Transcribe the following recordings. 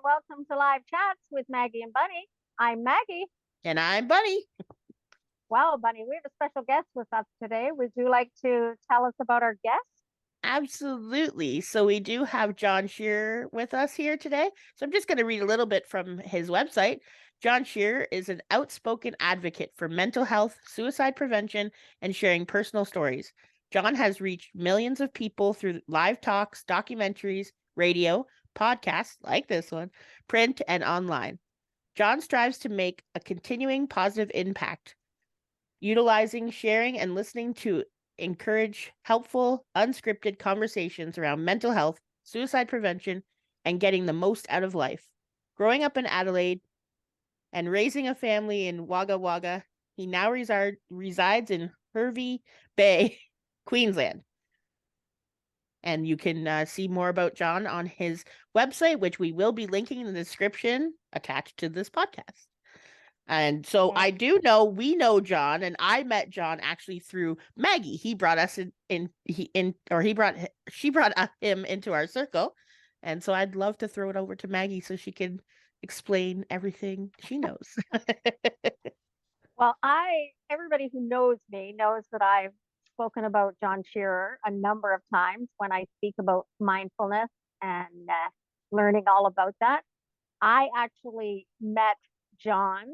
welcome to Life Chats with Maggie and Bunny. I'm Maggie. And I'm Bunny. Well, Bunny, we have a special guest with us today. Would you like to tell us about our guest? Absolutely. So we do have John Shearer with us here today. So I'm just going to read a little bit from his website. John Shearer is an outspoken advocate for mental health, suicide prevention, and sharing personal stories. John has reached millions of people through live talks, documentaries, radio, podcasts like this one, print, and online. John strives to make a continuing positive impact, utilizing, sharing, and listening to encourage helpful, unscripted conversations around mental health, suicide prevention, and getting the most out of life. Growing up in Adelaide and raising a family in Wagga Wagga, he now resides in Hervey Bay, Queensland. And you can see more about John on his website, which we will be linking in the description attached to this podcast. And so I do know, we know John, and I met John actually through Maggie. He brought us she brought him into our circle. And so I'd love to throw it over to Maggie so she can explain everything she knows. Well, everybody who knows me knows that I've spoken about John Shearer a number of times when I speak about mindfulness and learning all about that. I actually met John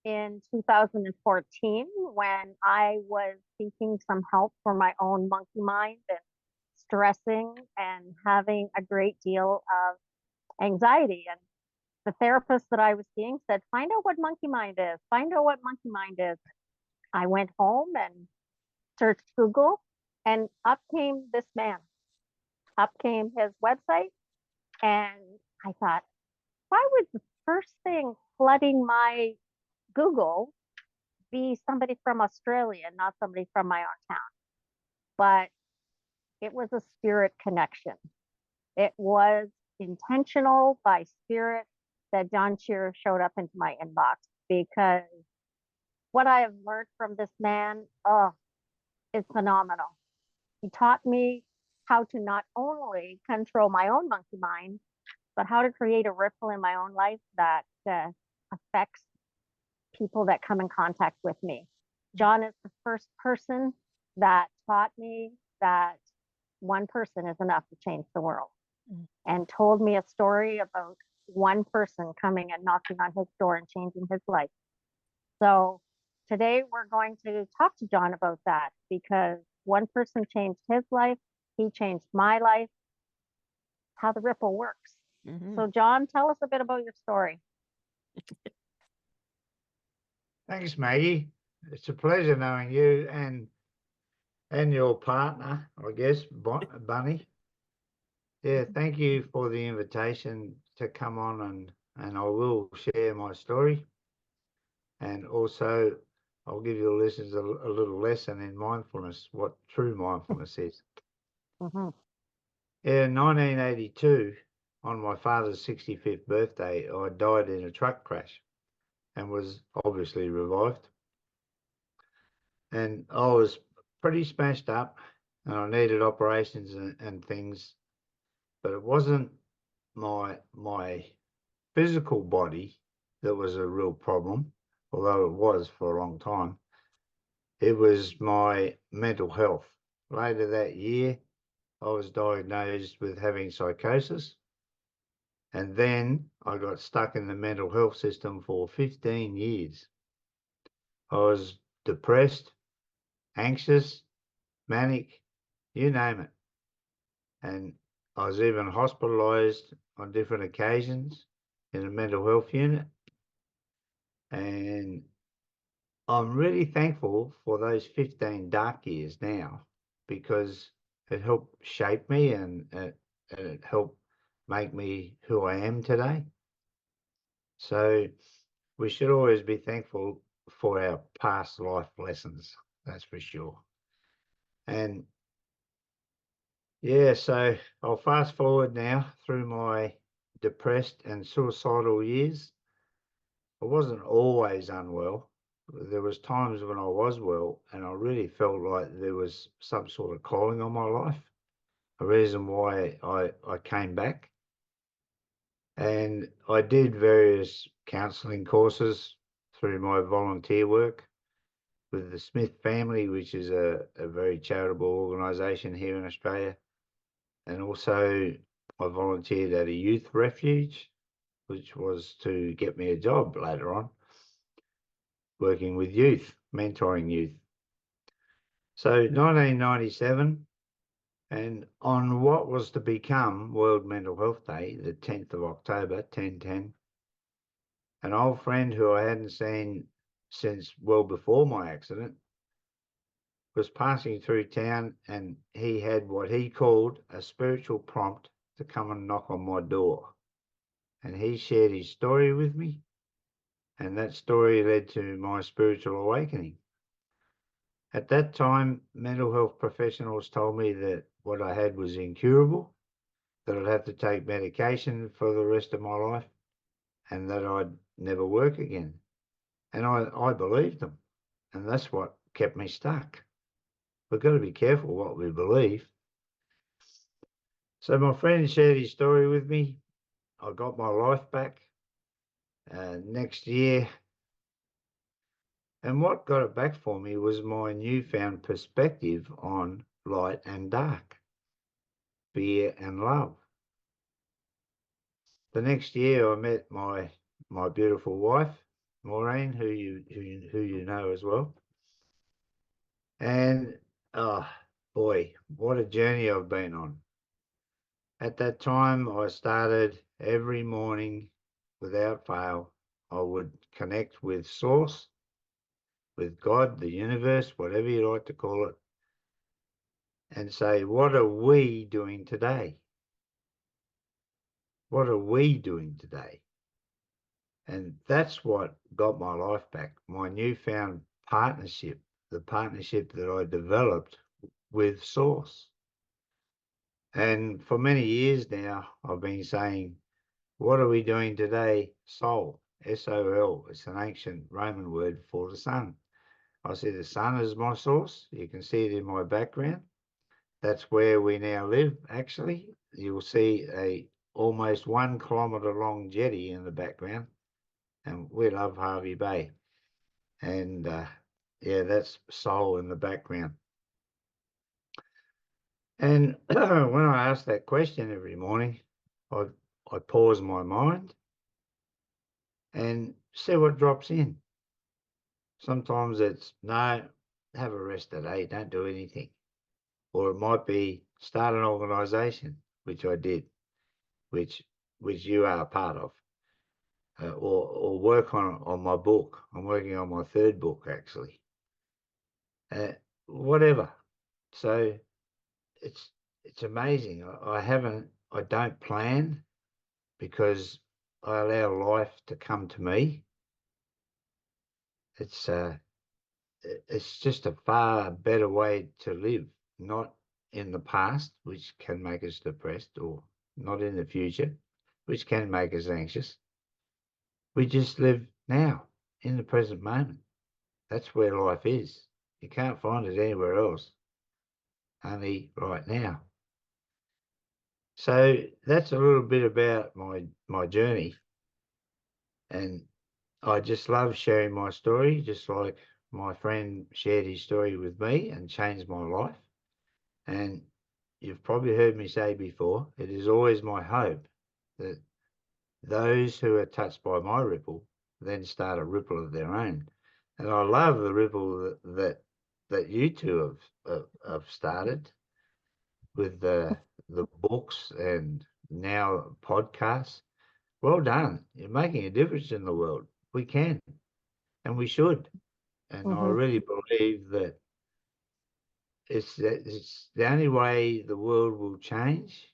in 2014 when I was seeking some help for my own monkey mind and stressing and having a great deal of anxiety. And the therapist that I was seeing said, find out what monkey mind is. Find out what monkey mind is. I went home and searched Google, and up came this man. Up came his website. And I thought, why would the first thing flooding my Google be somebody from Australia, not somebody from my own town? But it was a spirit connection. It was intentional by spirit that John Shearer showed up into my inbox, because what I have learned from this man, is phenomenal. He taught me how to not only control my own monkey mind, but how to create a ripple in my own life that affects people that come in contact with me. John is the first person that taught me that one person is enough to change the world, and told me a story about one person coming and knocking on his door and changing his life. So today we're going to talk to John about that, because one person changed his life, he changed my life, how the ripple works. So John, tell us a bit about your story. Thanks, Maggie. It's a pleasure knowing you and your partner, I guess, Bunny. Yeah, thank you for the invitation to come on, and I will share my story. And also, I'll give your listeners a little lesson in mindfulness, what true mindfulness is. In 1982, on my father's 65th birthday, I died in a truck crash and was obviously revived. And I was pretty smashed up, and I needed operations and things, but it wasn't my physical body that was a real problem, although it was for a long time. It was my mental health. Later that year, I was diagnosed with having psychosis, and then I got stuck in the mental health system for 15 years. I was depressed, anxious, manic, you name it. And I was even hospitalized on different occasions in a mental health unit. And I'm really thankful for those 15 dark years now, because it helped shape me and it helped make me who I am today. So we should always be thankful for our past life lessons, that's for sure. And yeah, so I'll fast forward now through my depressed and suicidal years. I wasn't always unwell. There was times when I was well, and I really felt like there was some sort of calling on my life, a reason why I came back. And I did various counselling courses through my volunteer work with the Smith family, which is a very charitable organisation here in Australia. And also I volunteered at a youth refuge, which was to get me a job later on, working with youth, mentoring youth. So 1997, and on what was to become World Mental Health Day, the 10th of October, 10/10, an old friend who I hadn't seen since well before my accident was passing through town, and he had what he called a spiritual prompt to come and knock on my door. And he shared his story with me, and that story led to my spiritual awakening. At that time, mental health professionals told me that what I had was incurable, that I'd have to take medication for the rest of my life, and that I'd never work again. And I believed them, and that's what kept me stuck. We've got to be careful what we believe. So my friend shared his story with me. I got my life back next year. And what got it back for me was my newfound perspective on light and dark, fear and love. The next year I met my beautiful wife, Maureen, who you know as well. And oh boy, what a journey I've been on. At that time, I started every morning without fail. I would connect with Source, with God, the universe, whatever you like to call it, and say, what are we doing today? What are we doing today? And that's what got my life back, my newfound partnership, the partnership that I developed with Source. And for many years now, I've been saying, what are we doing today? Sol, S-O-L. It's an ancient Roman word for the sun. I see the sun as my source. You can see it in my background. That's where we now live, actually. You'll see a almost 1 kilometre long jetty in the background. And we love Harvey Bay. And yeah, that's Sol in the background. And when I ask that question every morning, I pause my mind and see what drops in. Sometimes it's, no, have a rest today, don't do anything. Or it might be start an organisation, which I did, which you are a part of, or work on my book. I'm working on my 3rd book, actually. Whatever. So it's amazing. I don't plan, because I allow life to come to me. It's just a far better way to live, not in the past, which can make us depressed, or not in the future, which can make us anxious. We just live now, in the present moment. That's where life is. You can't find it anywhere else, only right now. So that's a little bit about my journey. And I just love sharing my story, just like my friend shared his story with me and changed my life. And you've probably heard me say before, it is always my hope that those who are touched by my ripple then start a ripple of their own. And I love the ripple that you two have started with the books and now podcasts. Well done. You're making a difference in the world. We can, and we should. And I really believe that it's the only way the world will change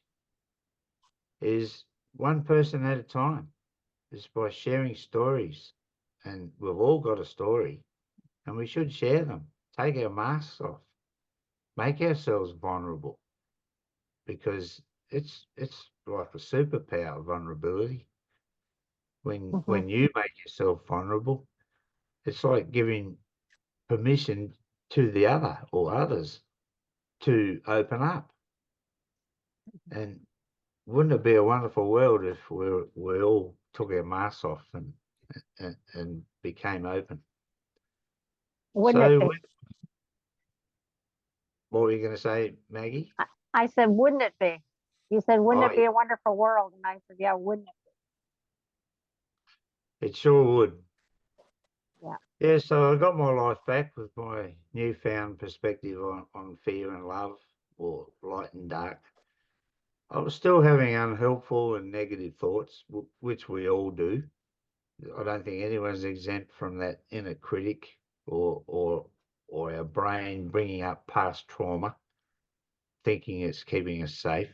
is one person at a time, is by sharing stories. And we've all got a story, and we should share them. Take our masks off, make ourselves vulnerable, because it's like a superpower, vulnerability. When you make yourself vulnerable, it's like giving permission to the other or others to open up. And wouldn't it be a wonderful world if we all took our masks off and became open? Wouldn't it So, be? what were you going to say, Maggie? I said, wouldn't it be? You said, wouldn't Oh, it be a wonderful world? And I said, yeah, wouldn't it? it sure would. Yeah. Yeah, so I got my life back with my newfound perspective on fear and love, or light and dark. I was still having unhelpful and negative thoughts, which we all do. I don't think anyone's exempt from that inner critic or our brain bringing up past trauma, thinking it's keeping us safe.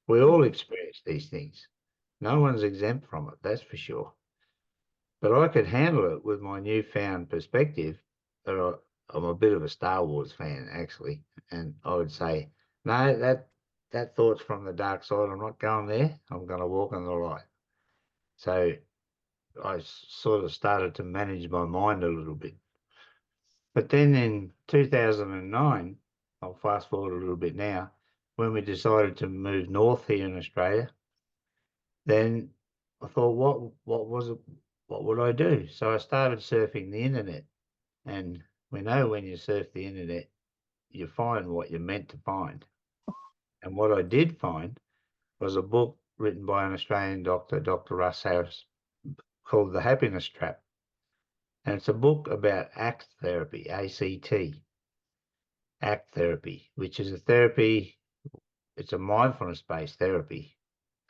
We all experience these things. No one's exempt from it, that's for sure. But I could handle it with my newfound perspective. That I'm a bit of a Star Wars fan, actually, and I would say, no, that thought's from the dark side. I'm not going there. I'm going to walk in the light. So I sort of started to manage my mind a little bit. But then in 2009, I'll fast forward a little bit now, when we decided to move north here in Australia, then I thought, what was it? What would I do? So I started surfing the internet. And we know when you surf the internet, you find what you're meant to find. And what I did find was a book written by an Australian doctor, Dr. Russ Harris, called The Happiness Trap. And it's a book about ACT therapy, ACT, ACT therapy, which is a therapy, it's a mindfulness-based therapy.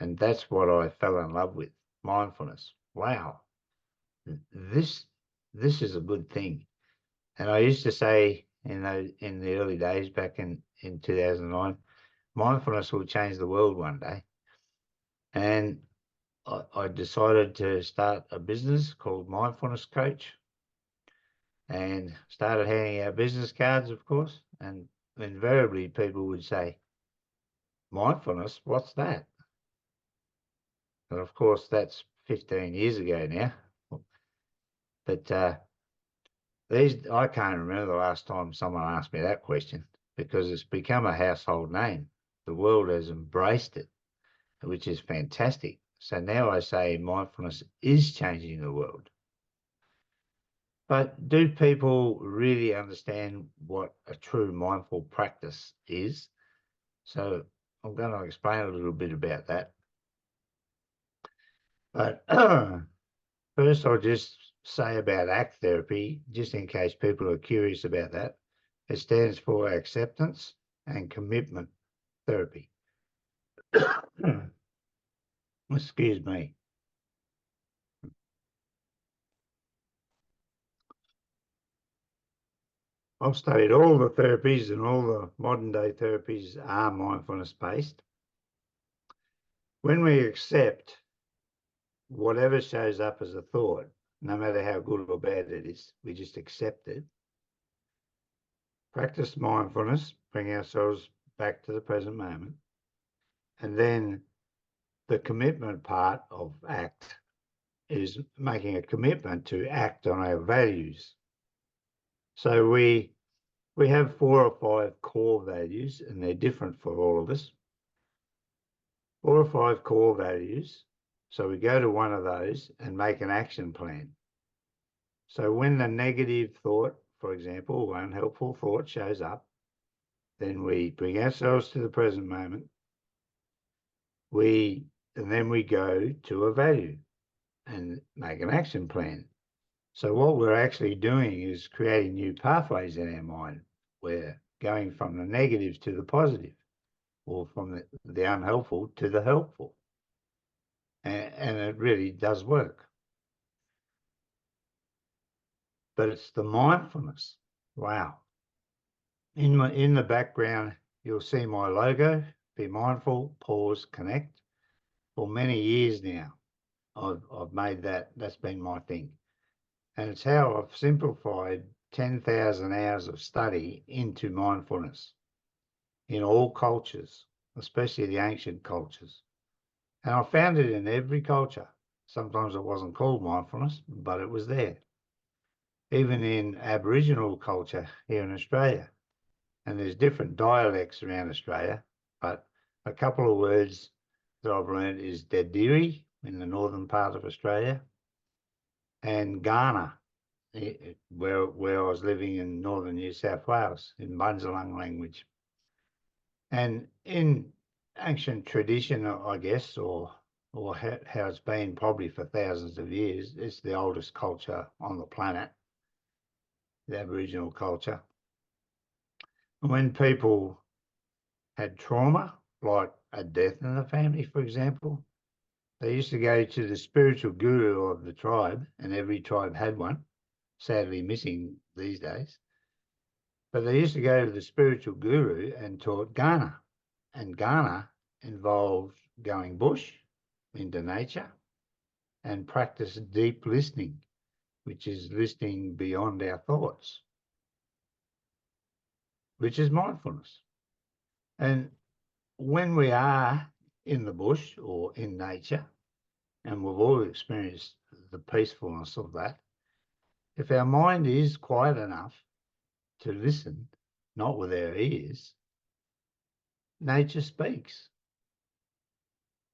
And that's what I fell in love with, mindfulness. Wow, this is a good thing. And I used to say in the early days back in 2009, mindfulness will change the world one day. And I decided to start a business called Mindfulness Coach, and started handing out business cards, of course. And invariably people would say, mindfulness, what's that? And of course, that's 15 years ago now. But I can't remember the last time someone asked me that question, because it's become a household name. The world has embraced it, which is fantastic. So now I say mindfulness is changing the world. But do people really understand what a true mindful practice is? So I'm going to explain a little bit about that. But first, I'll just say about ACT therapy, just in case people are curious about that. It stands for acceptance and commitment therapy. Excuse me. I've studied all the therapies, and all the modern day therapies are mindfulness based. When we accept whatever shows up as a thought, no matter how good or bad it is, we just accept it. Practice mindfulness, bring ourselves back to the present moment. And then the commitment part of ACT is making a commitment to act on our values. So we have 4 or 5 core values, and they're different for all of us. 4 or 5 core values. So we go to one of those and make an action plan. So when the negative thought, for example, or unhelpful thought shows up, then we bring ourselves to the present moment. And then we go to a value and make an action plan. So what we're actually doing is creating new pathways in our mind. We're going from the negative to the positive, or from the unhelpful to the helpful. And it really does work. But it's the mindfulness. Wow. In the background, you'll see my logo, Be Mindful, Pause, Connect. For many years now, I've made that's been my thing. And it's how I've simplified 10,000 hours of study into mindfulness in all cultures, especially the ancient cultures. And I found it in every culture. Sometimes it wasn't called mindfulness, but it was there. Even in Aboriginal culture here in Australia. And there's different dialects around Australia, but a couple of words that I've learned is Dediri in the northern part of Australia, and Ghana, where I was living in northern New South Wales, in Bunjalung language. And in ancient tradition, I guess, or how it's been probably for thousands of years, it's the oldest culture on the planet, the Aboriginal culture. And when people had trauma, like a death in the family, for example, they used to go to the spiritual guru of the tribe, and every tribe had one, sadly missing these days. But they used to go to the spiritual guru and taught Ghana. And Ghana involved going bush into nature and practice deep listening, which is listening beyond our thoughts, which is mindfulness. And when we are in the bush or in nature, and we've all experienced the peacefulness of that, if our mind is quiet enough to listen, not with our ears, nature speaks.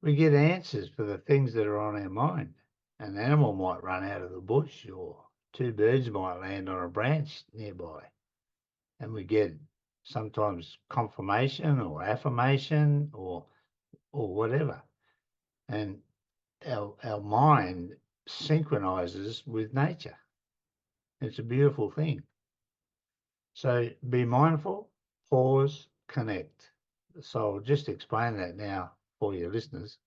We get answers for the things that are on our mind. An animal might run out of the bush, or two birds might land on a branch nearby, and we get sometimes confirmation or affirmation or whatever. And our mind synchronizes with nature. It's a beautiful thing. So be mindful, pause, connect. So I'll just explain that now for your listeners.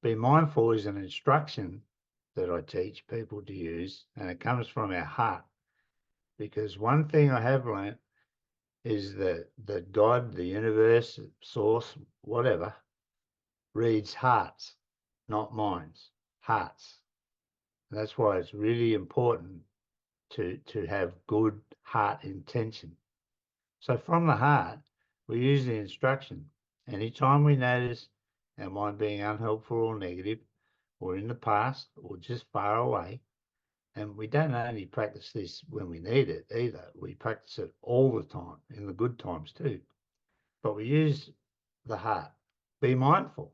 Be mindful is an instruction that I teach people to use, and it comes from our heart. Because one thing I have learned is that God, the universe, source, whatever, reads hearts, not minds, hearts. And that's why it's really important to have good heart intention. So from the heart, we use the instruction. Anytime we notice our mind being unhelpful or negative, or in the past, or just far away, and we don't only practice this when we need it either, we practice it all the time, in the good times too. But we use the heart. Be mindful,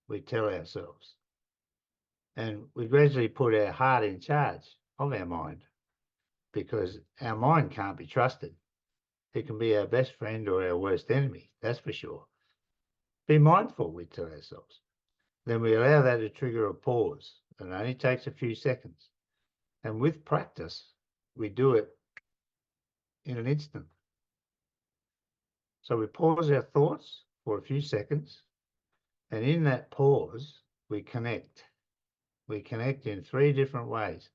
we tell ourselves. And we gradually put our heart in charge of our mind, because our mind can't be trusted. It can be our best friend or our worst enemy, that's for sure. Be mindful, we tell ourselves. Then we allow that to trigger a pause. It only takes a few seconds. And with practice, we do it in an instant. So we pause our thoughts for a few seconds, and in that pause, we connect. We connect in 3 different ways.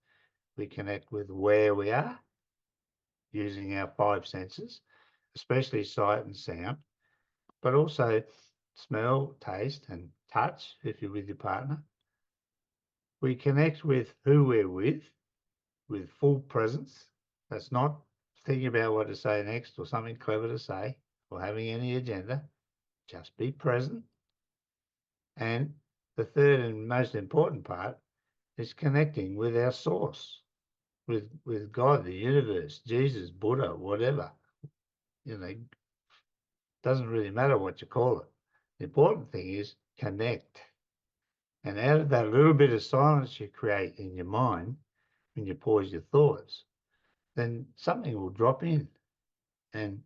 We connect with where we are, using our 5 senses, especially sight and sound, but also smell, taste, and touch if you're with your partner. We connect with who we're with full presence. That's not thinking about what to say next or something clever to say or having any agenda. Just be present. And the third and most important part is connecting with our source, with God, the universe, Jesus, Buddha, whatever. Doesn't really matter what you call it. The important thing is connect. And out of that little bit of silence you create in your mind, when you pause your thoughts, then something will drop in, and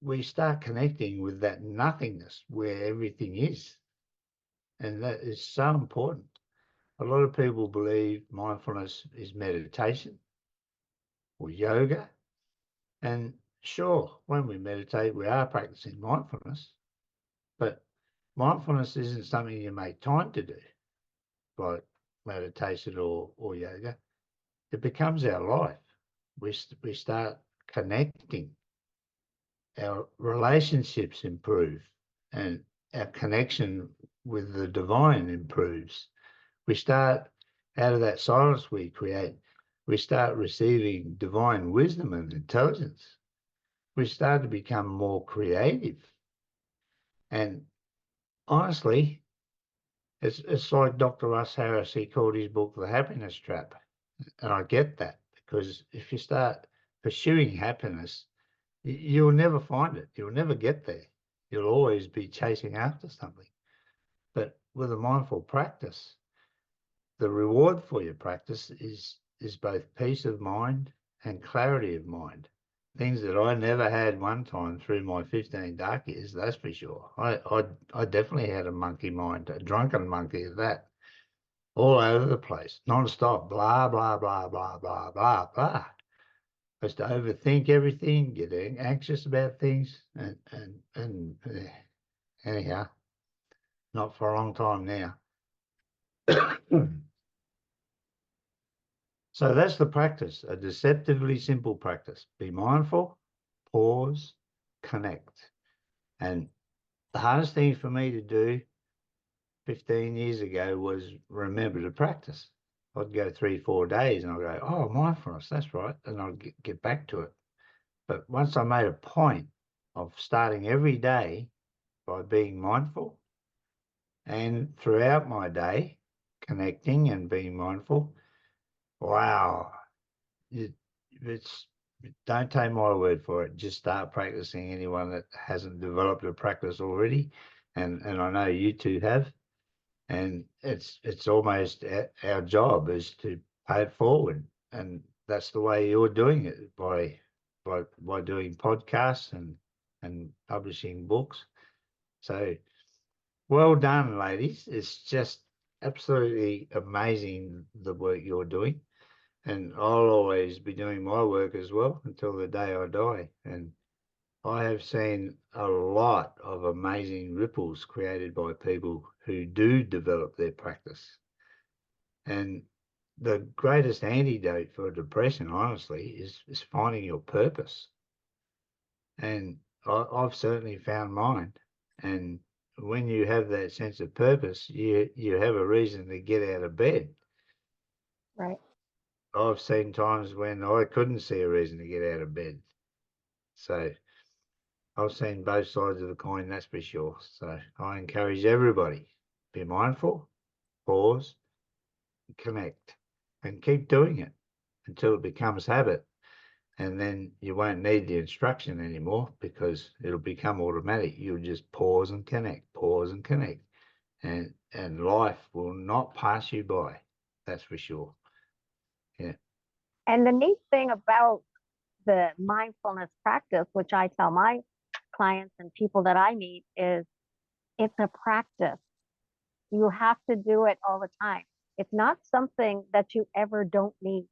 we start connecting with that nothingness where everything is. And that is so important. A lot of people believe mindfulness is meditation or yoga. And sure, when we meditate, we are practicing mindfulness, but mindfulness isn't something you make time to do, like meditation or yoga. It becomes our life. We start connecting. Our relationships improve, and our connection with the divine improves. We start, out of that silence we create, we start receiving divine wisdom and intelligence. We start to become more creative. And honestly, it's like Dr. Russ Harris, he called his book The Happiness Trap. And I get that, because if you start pursuing happiness, you'll never find it. You'll never get there. you'll always be chasing after something. But with a mindful practice, the reward for your practice is both peace of mind and clarity of mind. Things that I never had one time through my 15 dark years, that's for sure. I definitely had a monkey mind, a drunken monkey at that, all over the place, non-stop, blah, blah, blah, blah, blah, blah, blah. I used to overthink everything, get anxious about things, and anyhow, not for a long time now. So that's the practice, a deceptively simple practice. Be mindful, pause, connect. And the hardest thing for me to do 15 years ago was remember to practice. I'd go 3-4 days and I'd go, oh, mindfulness, that's right. And I'd get back to it. But once I made a point of starting every day by being mindful and throughout my day, connecting and being mindful, wow, it's don't take my word for it. Just start practicing. Anyone that hasn't developed a practice already, and I know you two have, and it's almost our job is to pay it forward, and that's the way you're doing it by doing podcasts and publishing books. So well done, ladies. It's just absolutely amazing the work you're doing. And I'll always be doing my work as well until the day I die. And I have seen a lot of amazing ripples created by people who do develop their practice. And the greatest antidote for depression, honestly, is finding your purpose. And I've certainly found mine. And when you have that sense of purpose, you have a reason to get out of bed. Right. I've seen times when I couldn't see a reason to get out of bed. So I've seen both sides of the coin, that's for sure. So I encourage everybody, be mindful, pause, connect, and keep doing it until it becomes habit. And then you won't need the instruction anymore because it'll become automatic. You'll just pause and connect, and life will not pass you by. That's for sure. Yeah. And the neat thing about the mindfulness practice, which I tell my clients and people that I meet, is it's a practice. You have to do it all the time. It's not something that you ever don't need.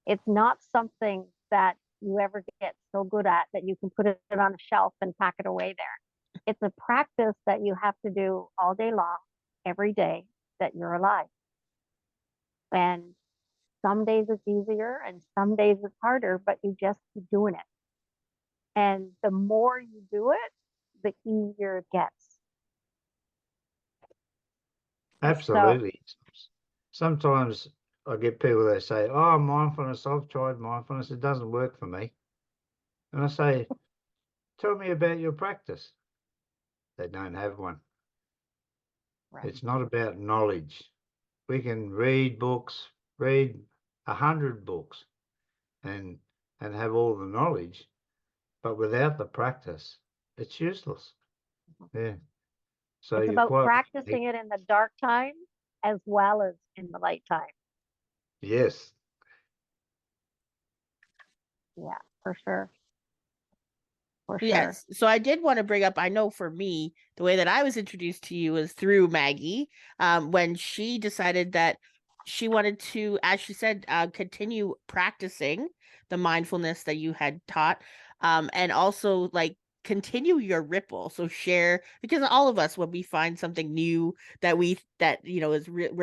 It's not something that you ever get so good at that you can put it on a shelf and pack it away there. It's a practice that you have to do all day long, every day that you're alive. And some days it's easier and some days it's harder, but you just keep doing it. And the more you do it, the easier it gets. Absolutely. Sometimes I get people that say, oh, mindfulness, I've tried mindfulness, it doesn't work for me. And I say, tell me about your practice. They don't have one. Right. It's not about knowledge. We can read books, read 100 books and have all the knowledge, but without the practice, it's useless. Yeah. So it's you're about quite practicing it in the dark times as well as in the light time. yes. Yeah, for sure. For sure. Yes. So I did want to bring up, I know for me, the way that I was introduced to you was through Maggie, when she decided that she wanted to, as she said, continue practicing the mindfulness that you had taught, and also like continue your ripple. So share, because all of us, when we find something new that we're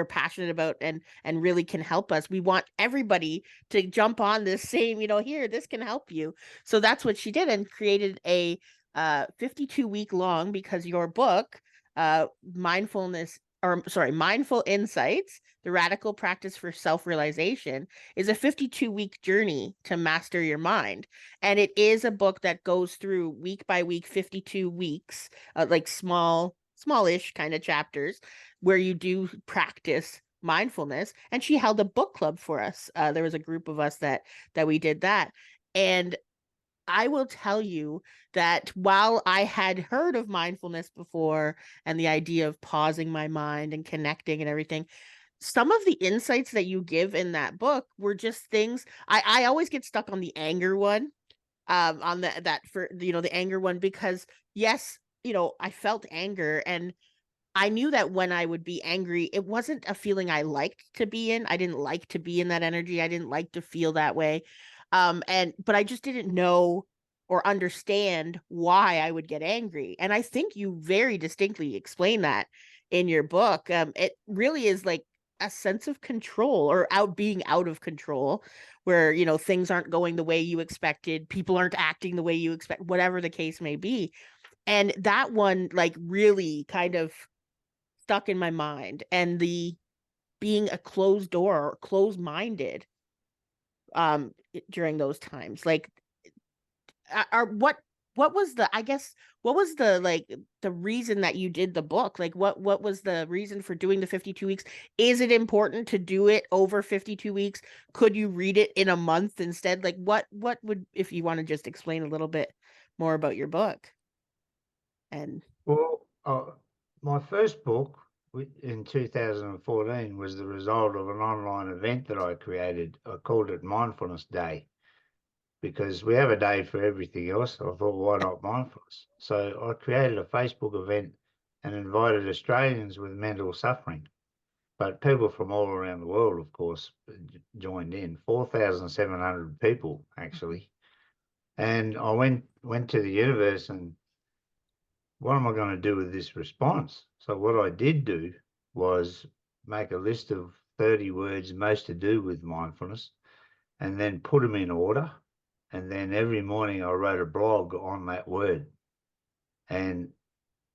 passionate about and really can help us, we want everybody to jump on this same, here, this can help you. So that's what she did and created a 52-week long, because your book, Mindful Insights, the Radical Practice for Self-Realization, is a 52-week journey to master your mind. And it is a book that goes through week by week, 52 weeks, like smallish kind of chapters where you do practice mindfulness. And she held a book club for us. There was a group of us that we did that. And I will tell you that while I had heard of mindfulness before and the idea of pausing my mind and connecting and everything, some of the insights that you give in that book were just things I always get stuck on the anger one, on the anger one, because yes, I felt anger, and I knew that when I would be angry, it wasn't a feeling I liked to be in. I didn't like to be in that energy. I didn't like to feel that way. But I just didn't know or understand why I would get angry. And I think you very distinctly explain that in your book. It really is like a sense of control, or being out of control, where, things aren't going the way you expected, people aren't acting the way you expect, whatever the case may be. And that one, like, really kind of stuck in my mind, and the being a closed door or closed minded during those times, like, are what was the, I guess, what was the, like, the reason that you did the book? Like, what was the reason for doing the 52 weeks? Is it important to do it over 52 weeks? Could you read it in a month instead? Like, what would, if you want to just explain a little bit more about your book? And Well, my first book in 2014 was the result of an online event that I created. I called it Mindfulness Day, because we have a day for everything else. I thought, why not mindfulness? So I created a Facebook event and invited Australians with mental suffering, but people from all around the world, of course, joined in. 4,700 people, actually. And I went to the universe and, what am I going to do with this response? So what I did do was make a list of 30 words most to do with mindfulness, and then put them in order. And then every morning I wrote a blog on that word and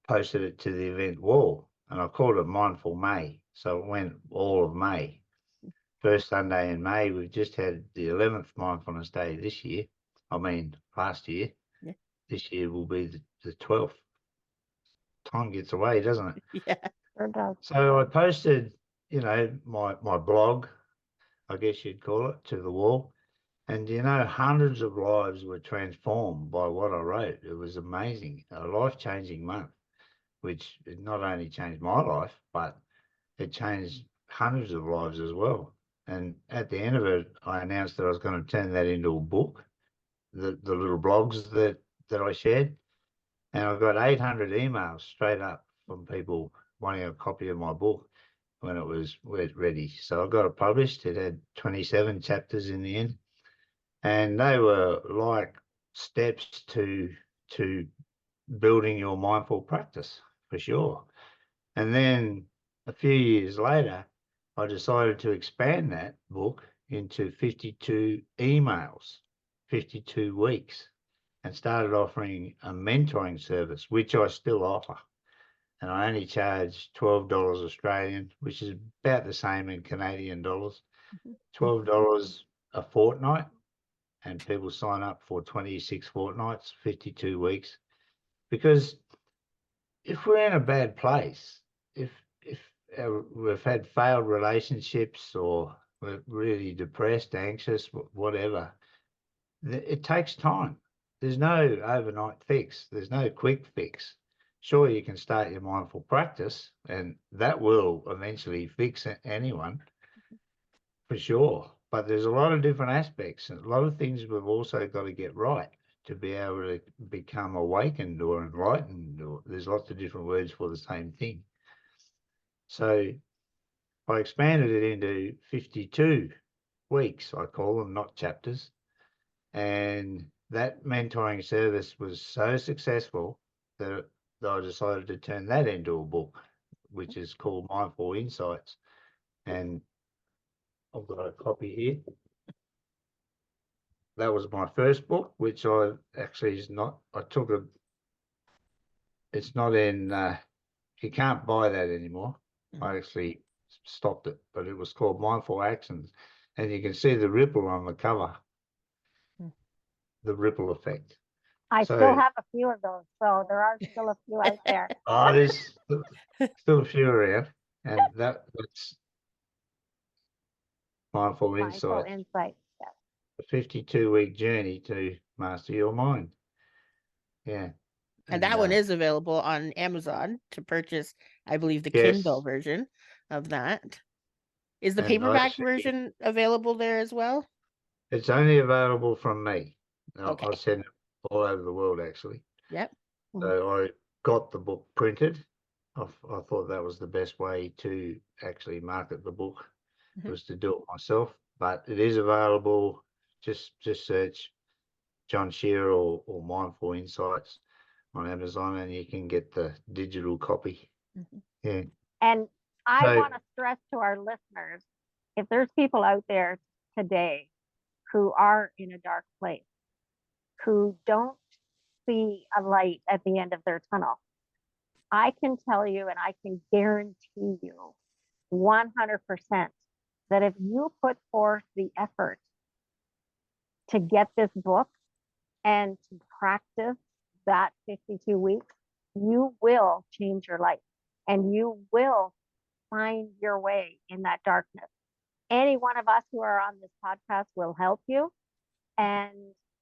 posted it to the event wall. And I called it Mindful May. So it went all of May. First Sunday in May, we've just had the 11th Mindfulness Day this year. I mean, last year. Yeah. This year will be the 12th. Time gets away, doesn't it? yeah. Sure does. So I posted, my blog, I guess you'd call it, to the wall. And, hundreds of lives were transformed by what I wrote. It was amazing, a life-changing month, which not only changed my life, but it changed hundreds of lives as well. And at the end of it, I announced that I was going to turn that into a book, the little blogs that I shared. And I got 800 emails straight up from people wanting a copy of my book when it was ready. So I got it published. It had 27 chapters in the end, and they were like steps to building your mindful practice, for sure. And then a few years later, I decided to expand that book into 52 emails, 52 weeks, and started offering a mentoring service, which I still offer. And I only charge $12 Australian, which is about the same in Canadian dollars, $12 a fortnight. And people sign up for 26 fortnights, 52 weeks. Because if we're in a bad place, if we've had failed relationships, or we're really depressed, anxious, whatever, it takes time. There's no overnight fix. There's no quick fix. Sure, you can start your mindful practice, and that will eventually fix anyone, for sure. But there's a lot of different aspects, and a lot of things we've also got to get right to be able to become awakened or enlightened, or there's lots of different words for the same thing. So I expanded it into 52 weeks, I call them, not chapters. And that mentoring service was so successful that I decided to turn that into a book, which is called Mindful Insights. And I've got a copy here. That was my first book, which I actually it's not in, you can't buy that anymore. I actually stopped it, but it was called Mindful Actions. And you can see the ripple on the cover, the ripple effect. I still have a few of those, so there are still a few out there. Oh, there's still a few around, and that's Mindful Mindful Insights. insight. Yes. a 52-week journey to master your mind. Yeah. And that one is available on Amazon to purchase, I believe, the Kindle yes, version of that. Is the and I paperback see version available there as well? it's only available from me. Okay. I send it all over the world, actually. Yep. So I got the book printed. I thought that was the best way to actually market the book, was to do it myself. But it is available. Just search John Shearer or Mindful Insights on Amazon, and you can get the digital copy. Yeah. And I So want to stress to our listeners, if there's people out there today who are in a dark place, who don't see a light at the end of their tunnel, I can tell you and I can guarantee you 100% that if you put forth the effort to get this book and to practice that 52 weeks, you will change your life and you will find your way in that darkness. Any one of us who are on this podcast will help you. And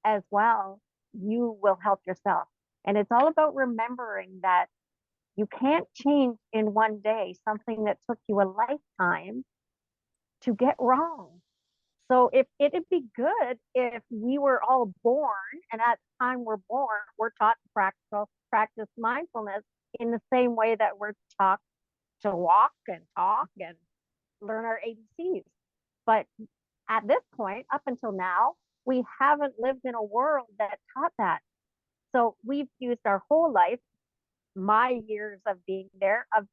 as well, you will help yourself. And it's all about remembering that you can't change in one day something that took you a lifetime to get wrong. So if it'd be good if we were all born, and at the time we're born, we're taught to practice mindfulness in the same way that we're taught to walk and talk and learn our ABCs. But at this point, up until now, we haven't lived in a world that taught that. So we've used our whole life, my years of being there, of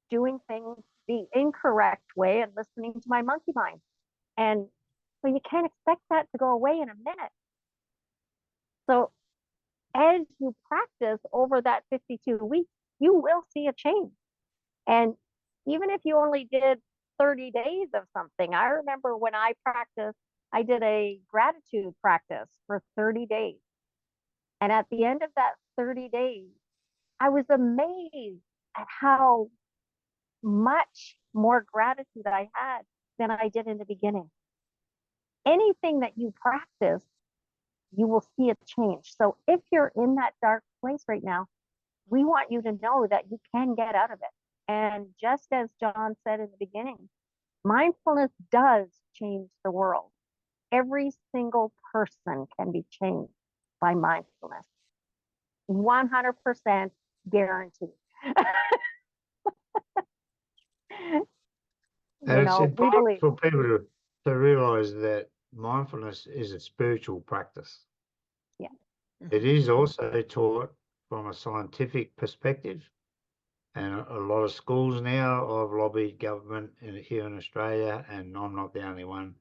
doing things the incorrect way and listening to my monkey mind. And so you can't expect that to go away in a minute. So as you practice over that 52 weeks, you will see a change. And even if you only did 30 days of something, I remember when I practiced, I did a gratitude practice for 30 days. And at the end of that 30 days, I was amazed at how much more gratitude I had than I did in the beginning. Anything that you practice, you will see a change. So if you're in that dark place right now, we want you to know that you can get out of it. And just as John said in the beginning, mindfulness does change the world. Every single person can be changed by mindfulness. 100% guaranteed. and it's We important believe. for people to realize that mindfulness is a spiritual practice. Yeah. It is also taught from a scientific perspective. And a lot of schools now, I've lobbied government here in Australia, and I'm not the only one,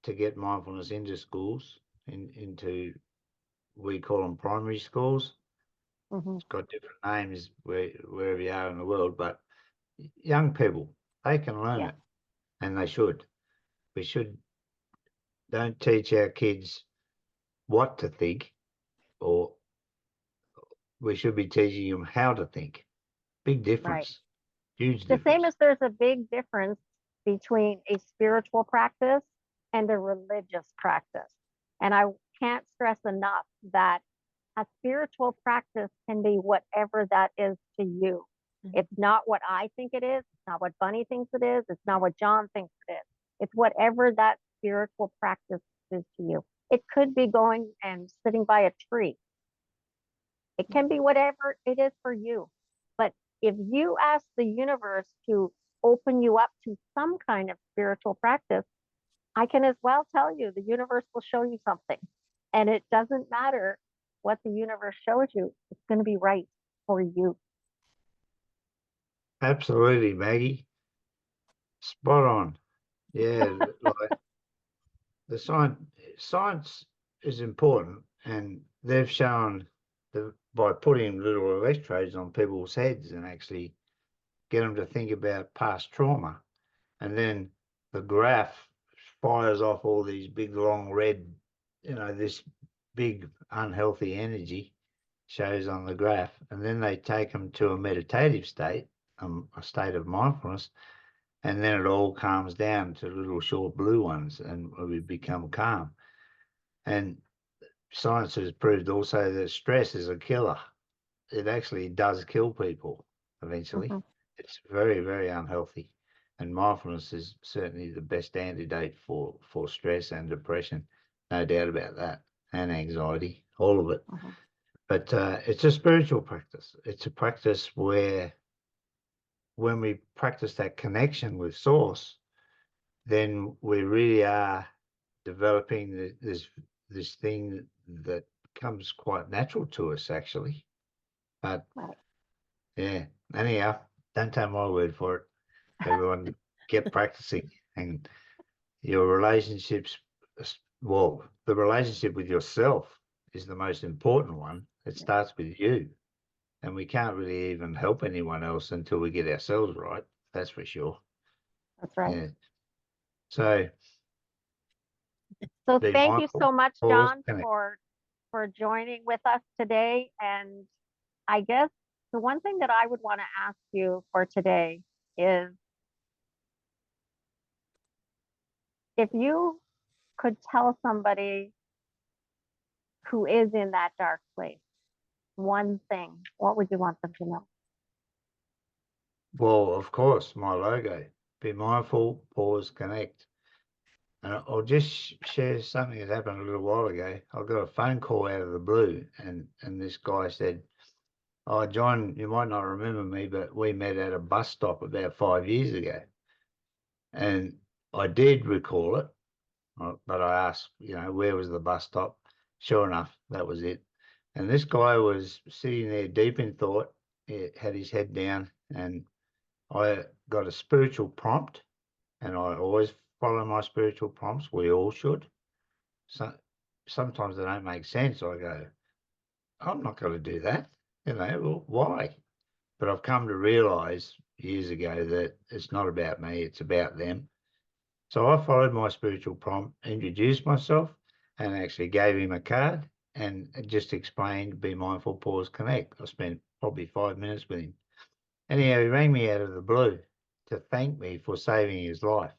to get mindfulness into schools, into, we call them primary schools. It's got different names wherever you are in the world, but young people, they can learn it, and they should. We don't teach our kids what to think, or we should be teaching them how to think. Big difference. Right. Huge The difference. same as there's a big difference between a spiritual practice and a religious practice. And I can't stress enough that a spiritual practice can be whatever that is to you. It's not what I think it is. It's not what Bunny thinks it is. It's not what John thinks it is. It's whatever that spiritual practice is to you. It could be going and sitting by a tree. It can be whatever it is for you. But if you ask the universe to open you up to some kind of spiritual practice, I can as well tell you the universe will show you something. And it doesn't matter what the universe shows you, it's going to be right for you. Absolutely, Maggie. Spot on. Yeah, like the science is important, and they've shown by putting little electrodes on people's heads and actually get them to think about past trauma, and then the graph fires off all these big long red, this big unhealthy energy shows on the graph, and then they take them to a meditative state, a state of mindfulness, and then it all calms down to little short blue ones, and we become calm. And science has proved also that stress is a killer. It actually does kill people eventually. Mhm. It's very, very unhealthy. And mindfulness is certainly the best antidote for stress and depression. No doubt about that. And anxiety, all of it. Mhm. But it's a spiritual practice. It's a practice where when we practice that connection with source, then we really are developing this thing that comes quite natural to us, actually. But Right. yeah, anyhow, don't take my word for it. Everyone, get practicing, and your relationships. Well, the relationship with yourself is the most important one. It starts with you, and we can't really even help anyone else until we get ourselves right. That's for sure. That's right. Yeah. So So be thank you mindful. so much, Pause. John, Connect. for joining with us today. And I guess the one thing that I would want to ask you for today is if you could tell somebody who is in that dark place one thing, what would you want them to know? Well, of course, my logo. Be mindful. Pause. Connect. And I'll just share something that happened a little while ago. I got a phone call out of the blue, and this guy said, "Oh, John, you might not remember me, but we met at a bus stop about 5 years ago." And I did recall it, but I asked, where was the bus stop? Sure enough, that was it. And this guy was sitting there deep in thought. He had his head down, and I got a spiritual prompt, and I always follow my spiritual prompts. We all should. So sometimes they don't make sense. I go, I'm not going to do that. Well, why? But I've come to realize years ago that it's not about me, it's about them. So I followed my spiritual prompt, introduced myself, and actually gave him a card and just explained, be mindful, pause, connect. I spent probably 5 minutes with him. Anyhow, he rang me out of the blue to thank me for saving his life.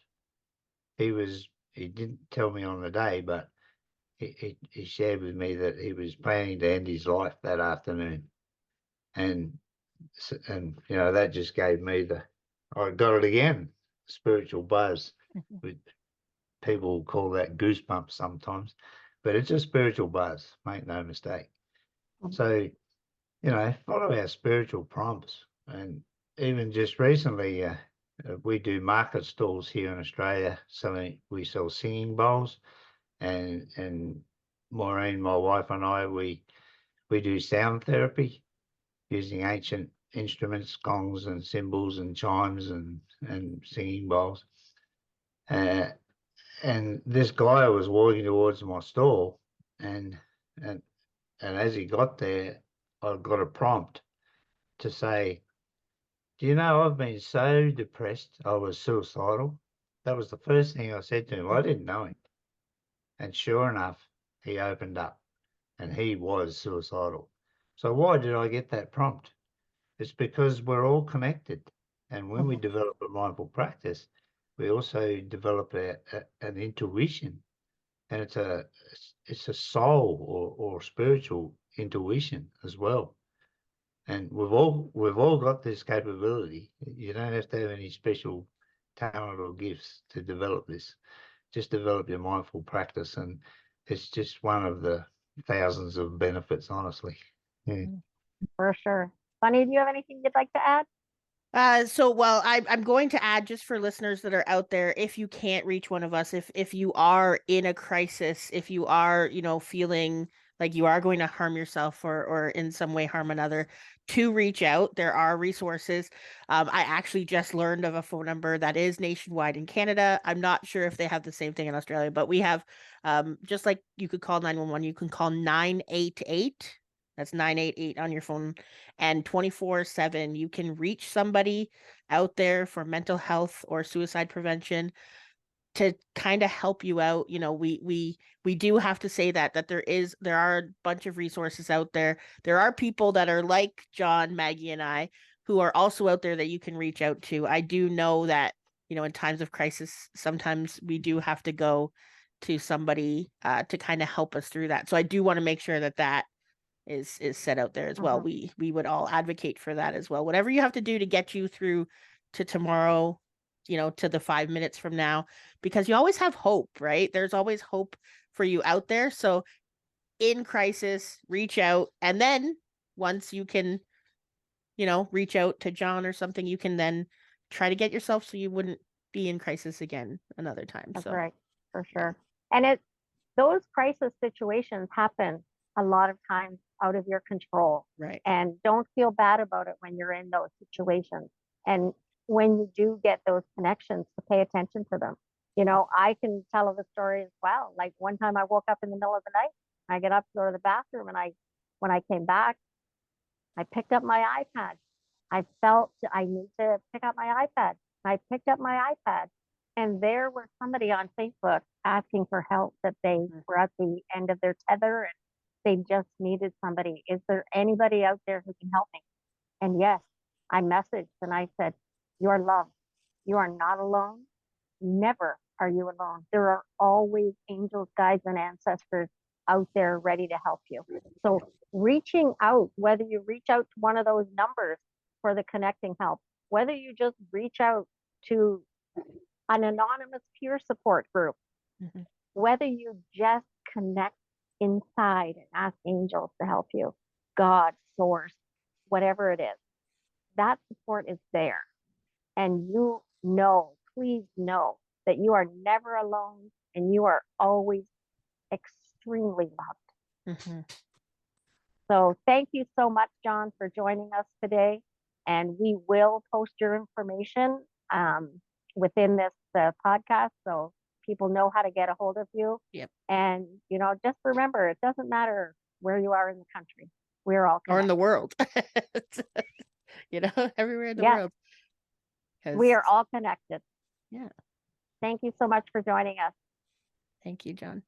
He didn't tell me on the day, but he shared with me that he was planning to end his life that afternoon. And that just gave me I got it again, spiritual buzz. People call that goosebumps sometimes, but it's a spiritual buzz, make no mistake. So, follow our spiritual prompts. And even just recently, we do market stalls here in Australia. We sell singing bowls, and Maureen, my wife, and I, we do sound therapy using ancient instruments, gongs and cymbals and chimes and singing bowls. And this guy was walking towards my stall, and and as he got there, I got a prompt to say, "Do you know I've been so depressed I was suicidal?" That was the first thing I said to him. I didn't know him, and sure enough, he opened up, and he was suicidal. So why did I get that prompt? It's because we're all connected, and when we develop a mindful practice, we also develop an intuition. And it's a soul or spiritual intuition as well. And we've all got this capability. You don't have to have any special talent or gifts to develop this. Just develop your mindful practice, and it's just one of the thousands of benefits, honestly. Yeah. For sure. Bunny, do you have anything you'd like to add? I'm going to add, just for listeners that are out there, if you can't reach one of us, if you are in a crisis, if you are, feeling like you are going to harm yourself or in some way harm another, to reach out. There are resources. I actually just learned of a phone number that is nationwide in Canada. I'm not sure if they have the same thing in Australia, but we have, just like you could call 911, you can call 988. That's 988 on your phone, and 24/7 you can reach somebody out there for mental health or suicide prevention to kind of help you out. We do have to say that there are a bunch of resources out there. There are people that are like John, Maggie, and I who are also out there that you can reach out to. I do know that, in times of crisis, sometimes we do have to go to somebody to kind of help us through that. So I do want to make sure that that is set out there as well. We would all advocate for that as well. Whatever you have to do to get you through to tomorrow, you know, to the 5 minutes from now, because you always have hope, right? There's always hope for you out there. So in crisis, reach out. And then once you can, you know, reach out to John or something, you can then try to get yourself so you wouldn't be in crisis again another time. That's so right, for sure. And those crisis situations happen a lot of times out of your control. Right. And don't feel bad about it when you're in those situations. And when you do get those connections, to pay attention to them. You know, I can tell of a story as well. Like one time I woke up in the middle of the night, I get up to go to the bathroom, and when I came back, I picked up my iPad. I felt I need to pick up my iPad. I picked up my iPad, and there was somebody on Facebook asking for help, that they were at the end of their tether and they just needed somebody. Is there anybody out there who can help me? And yes, I messaged and I said, you are loved. You are not alone. Never are you alone. There are always angels, guides, and ancestors out there ready to help you. So reaching out, whether you reach out to one of those numbers for the connecting help, whether you just reach out to an anonymous peer support group, whether you just connect inside and ask angels to help you, God, source, whatever it is, that support is there. And you know, please know that you are never alone and you are always extremely loved. So thank you so much, John, for joining us today. And we will post your information within this podcast, so people know how to get a hold of you. Yep. And, you know, just remember, it doesn't matter where you are in the country. We're all connected. Or in the world. You know, everywhere in the world. We are all connected. Yeah. Thank you so much for joining us. Thank you, John.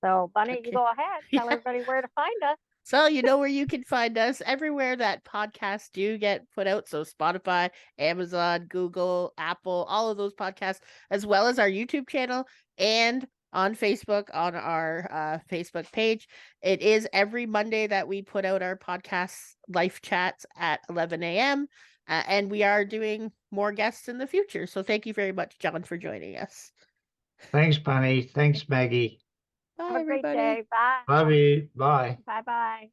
So, Bunny, Okay. you go ahead. Tell everybody where to find us. So you know where you can find us, everywhere that podcasts do get put out. So Spotify, Amazon, Google, Apple, all of those podcasts, as well as our YouTube channel and on Facebook, on our Facebook page. It is every Monday that we put out our podcasts, Life Chats, at 11 a.m. And we are doing more guests in the future. So thank you very much, John, for joining us. Thanks, Bunny. Thanks, Maggie. Bye, Have a great everybody. day. Bye. Love you. Bye. Bye-bye.